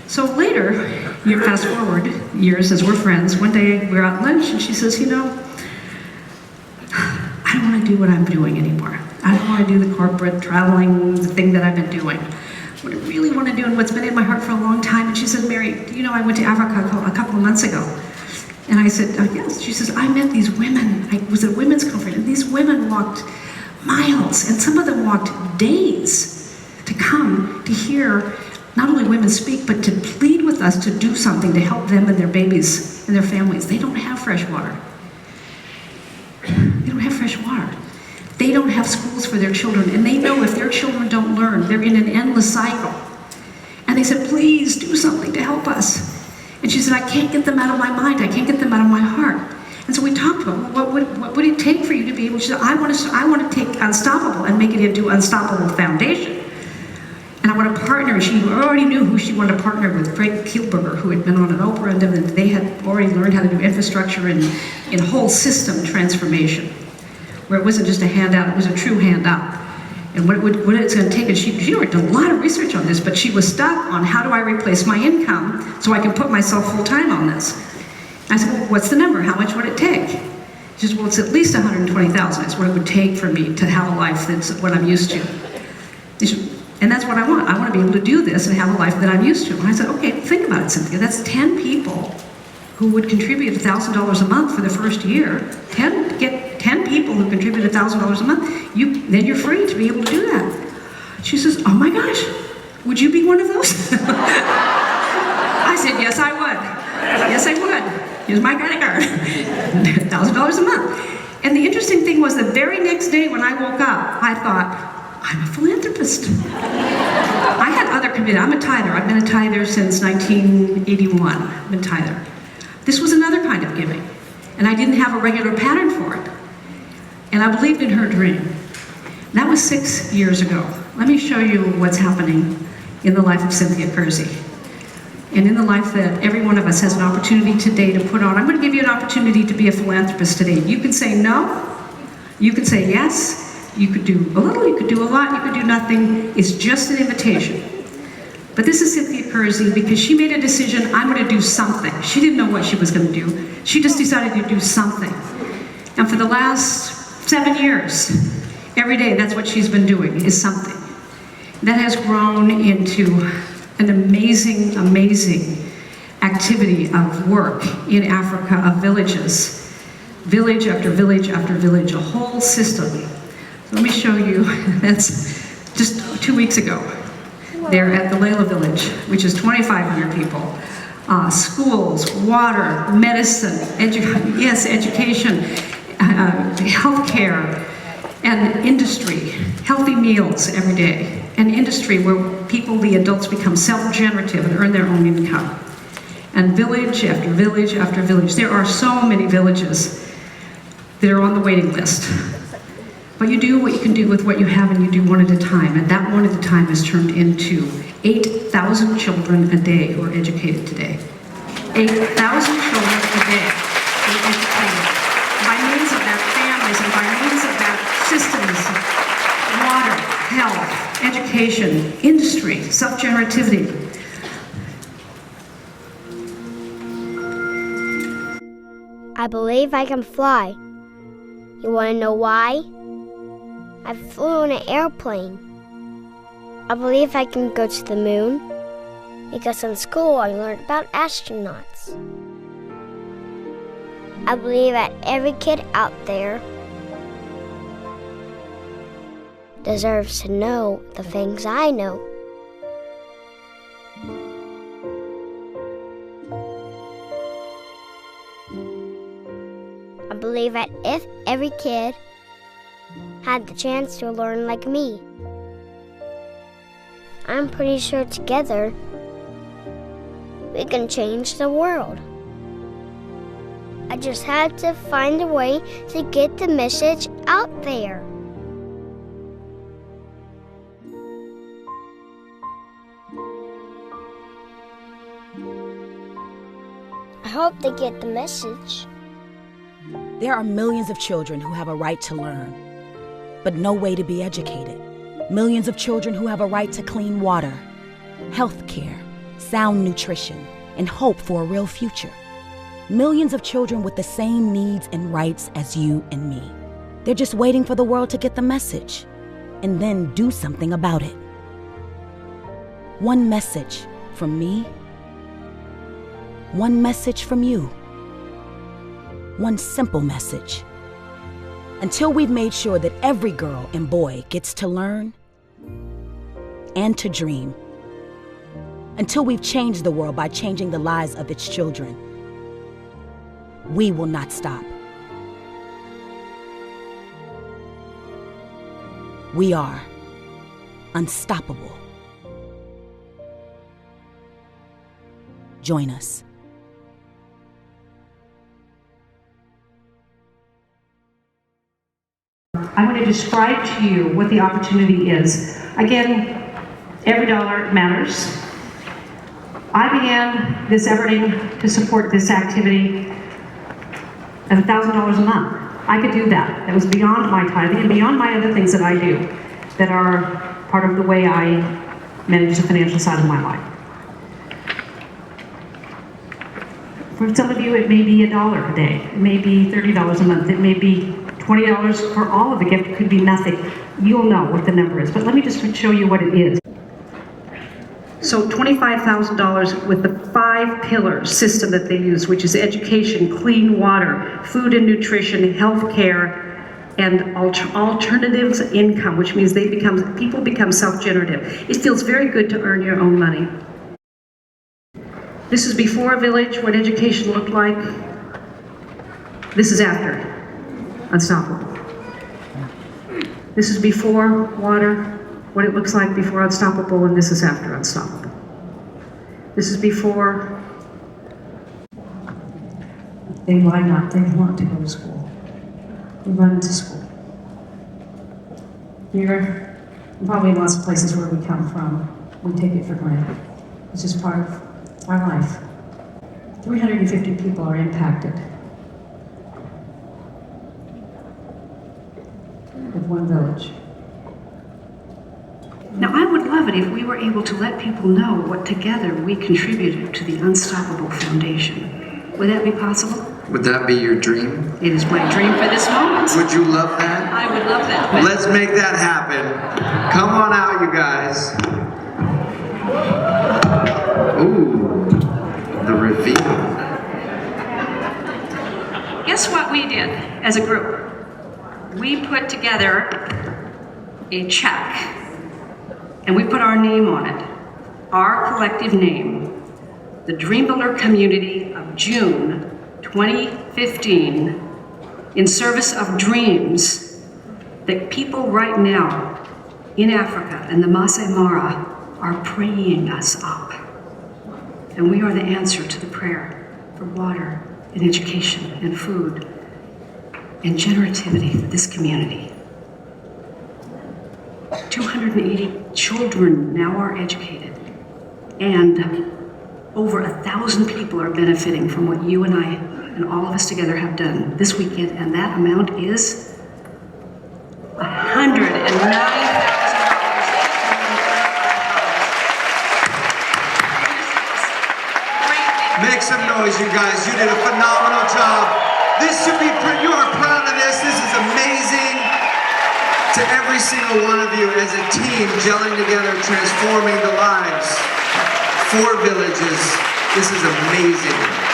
So later, you fast forward years as we're friends, one day we're at lunch and she says, you know, I don't want to do what I'm doing anymore. I don't want to do the corporate traveling thing that I've been doing. What I really want to do and what's been in my heart for a long time, and she said, Mary, you know, I went to Africa a couple of months ago. And I said, oh, yes. She says, I met these women. I was at a women's conference, and these women walked miles, and some of them walked days to come to hear not only women speak, but to plead with us to do something to help them and their babies and their families. They don't have fresh water. They don't have fresh water. They don't have schools for their children, and they know if their children don't learn, they're in an endless cycle. And they said, please do something to help us. And she said, I can't get them out of my mind. I can't get them out of my heart. And so we talked about, well, what would it take for you to be able to, she said, I want to take Unstoppable and make it into Unstoppable Foundation. And I want to partner. She already knew who she wanted to partner with, Greg Kielberger, who had been on an Oprah, and they had already learned how to do infrastructure and whole system transformation, where it wasn't just a handout, it was a true handout. And what it's going to take, and she did a lot of research on this, but she was stuck on how do I replace my income so I can put myself full-time on this. And I said, well, what's the number? How much would it take? She said, well, it's at least $120,000. It's what it would take for me to have a life that's what I'm used to. And that's what I want. I want to be able to do this and have a life that I'm used to. And I said, okay, think about it, Cynthia. That's 10 people who would contribute $1,000 a month for the first year. Get 10 people who contribute $1,000 a month, then you're free to be able to do that. She says, oh my gosh, would you be one of those? I said, yes, I would. Yes, I would. Here's my credit card. $1,000 a month. And the interesting thing was the very next day when I woke up, I thought, I'm a philanthropist. I had other commitments. I'm a tither. I've been a tither since 1981. I've been a tither. This was another kind of giving. And I didn't have a regular pattern for it. And I believed in her dream. That was 6 years ago. Let me show you what's happening in the life of Cynthia Kersey. And in the life that every one of us has an opportunity today to put on. I'm going to give you an opportunity to be a philanthropist today. You can say no. You can say yes. You could do a little, you could do a lot, you could do nothing. It's just an invitation. But this is Cynthia Kersey because she made a decision, I'm going to do something. She didn't know what she was going to do. She just decided to do something. And for the last 7 years, every day, that's what she's been doing, is something. That has grown into an amazing, amazing activity of work in Africa, of villages. Village after village after village, a whole system. Let me show you, that's just 2 weeks ago. They're at the Layla village, which is 2,500 people. Schools, water, medicine, education, healthcare, and industry. Healthy meals every day. An industry where people, the adults, become self-generative and earn their own income. And village after village after village. There are so many villages that are on the waiting list. But you do what you can do with what you have, and you do one at a time. And that one at a time has turned into 8,000 children a day who are educated today. 8,000 children a day who are educated. By means of their families and by means of their systems, water, health, education, industry, self-generativity. I believe I can fly. You want to know why? I flew in an airplane. I believe I can go to the moon because in school I learned about astronauts. I believe that every kid out there deserves to know the things I know. I believe that if every kid had the chance to learn like me, I'm pretty sure together we can change the world. I just had to find a way to get the message out there. I hope they get the message. There are millions of children who have a right to learn, but no way to be educated. Millions of children who have a right to clean water, health care, sound nutrition, and hope for a real future. Millions of children with the same needs and rights as you and me. They're just waiting for the world to get the message and then do something about it. One message from me, one message from you. One simple message. Until we've made sure that every girl and boy gets to learn and to dream. Until we've changed the world by changing the lives of its children, we will not stop. We are unstoppable. Join us. I want to describe to you what the opportunity is. Again, every dollar matters. I began this efforting to support this activity at $1,000 a month. I could do that. That was beyond my tithing and beyond my other things that I do that are part of the way I manage the financial side of my life. For some of you, it may be $1 a day. It may be $30 a month. It may be $20 for all of the gift. It could be nothing. You'll know what the number is. But let me just show you what it is. So $25,000 with the 5-pillar system that they use, which is education, clean water, food and nutrition, health care, and alternatives income, which means people become self-generative. It feels very good to earn your own money. This is before a village, what education looked like. This is after. Unstoppable. This is before water, what it looks like before Unstoppable, and this is after Unstoppable. This is before. They line up, they want to go to school. They run to school. Here, probably in lots of places where we come from, we take it for granted. It's just part of our life. 350 people are impacted with one village. Now, I would love it if we were able to let people know what together we contributed to the Unstoppable Foundation. Would that be possible? Would that be your dream? It is my dream for this moment. Would you love that? I would love that. Let's make that happen. Come on out, you guys. Ooh, the reveal. Guess what we did as a group? We put together a check and we put our name on it, our collective name, the DreamBuilder community of June 2015, in service of dreams that people right now in Africa and the Masai Mara are praying us up. And we are the answer to the prayer for water and education and food and generativity for this community. 280 children now are educated, and over 1,000 people are benefiting from what you and I and all of us together have done this weekend, and that amount is $109,000. Make some noise, you guys. You did a phenomenal job. You are proud of this. This is amazing. To every single one of you as a team, gelling together, transforming the lives. 4 villages. This is amazing.